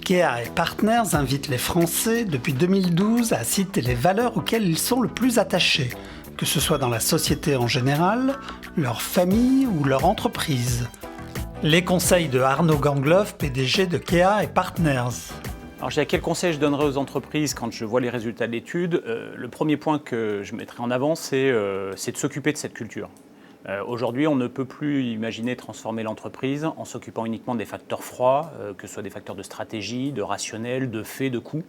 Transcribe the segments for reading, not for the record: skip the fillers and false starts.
Kea et Partners invitent les Français depuis 2012 à citer les valeurs auxquelles ils sont le plus attachés, que ce soit dans la société en général, leur famille ou leur entreprise. Les conseils de Arnaud Gangloff, PDG de Kea et Partners. Alors, je dirais, quel conseil je donnerais aux entreprises quand je vois les résultats de l'étude? Le premier point que je mettrai en avant, c'est de s'occuper de cette culture. Aujourd'hui, on ne peut plus imaginer transformer l'entreprise en s'occupant uniquement des facteurs froids, que ce soit des facteurs de stratégie, de rationnel, de fait, de coût.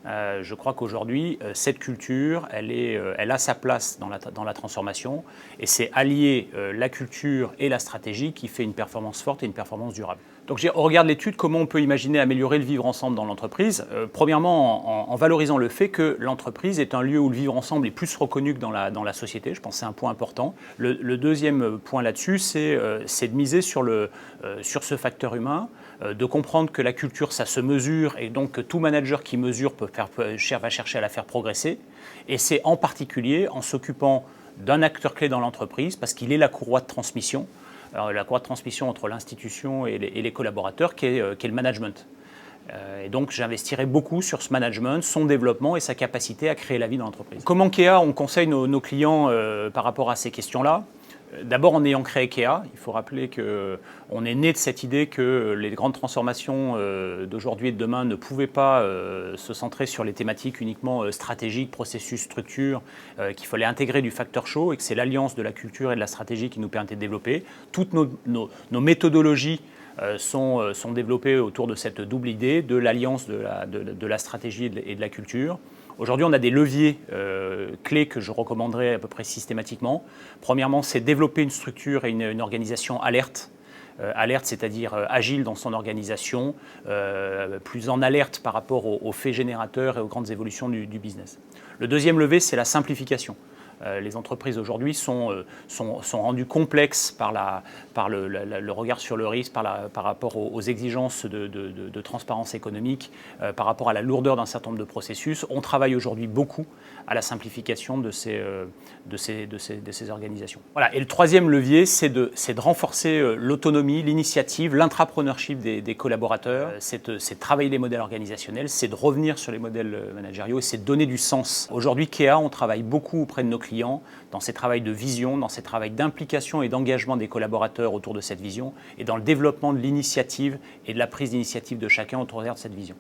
Je crois qu'aujourd'hui, cette culture, elle a sa place dans la transformation, et c'est allier la culture et la stratégie qui fait une performance forte et une performance durable. Donc on regarde l'étude, comment on peut imaginer améliorer le vivre ensemble dans l'entreprise. Premièrement, en valorisant le fait que l'entreprise est un lieu où le vivre ensemble est plus reconnu que dans la société. Je pense que c'est un point important. Le deuxième point là-dessus, c'est de miser sur ce facteur humain, de comprendre que la culture, ça se mesure, et donc que tout manager qui mesure va chercher à la faire progresser. Et c'est en particulier en s'occupant d'un acteur clé dans l'entreprise, parce qu'il est la courroie de transmission. Alors, la courroie de transmission entre l'institution et les collaborateurs, qui est le management. Et donc, j'investirai beaucoup sur ce management, son développement et sa capacité à créer la vie dans l'entreprise. Comment Kea, on conseille nos clients par rapport à ces questions-là? D'abord, en ayant créé Kea, il faut rappeler qu'on est né de cette idée que les grandes transformations d'aujourd'hui et de demain ne pouvaient pas se centrer sur les thématiques uniquement stratégiques, processus, structure, qu'il fallait intégrer du facteur chaud, et que c'est l'alliance de la culture et de la stratégie qui nous permettait de développer. Toutes nos méthodologies sont développées autour de cette double idée de l'alliance de la stratégie et de la culture. Aujourd'hui, on a des leviers clés que je recommanderais à peu près systématiquement. Premièrement, c'est développer une structure et une organisation alerte. Alerte, c'est-à-dire agile dans son organisation, plus en alerte par rapport aux faits générateurs et aux grandes évolutions du business. Le deuxième levier, c'est la simplification. Les entreprises aujourd'hui sont rendues complexes par le regard sur le risque, par rapport aux exigences de transparence économique, par rapport à la lourdeur d'un certain nombre de processus. On travaille aujourd'hui beaucoup à la simplification de ces organisations. Voilà. Et le troisième levier, c'est de renforcer l'autonomie, l'initiative, l'intrapreneurship des collaborateurs. C'est de travailler les modèles organisationnels, c'est de revenir sur les modèles managériaux et c'est de donner du sens. Aujourd'hui, Kea, on travaille beaucoup auprès de nos clients dans ces travaux de vision, dans ces travaux d'implication et d'engagement des collaborateurs autour de cette vision et dans le développement de l'initiative et de la prise d'initiative de chacun autour de cette vision.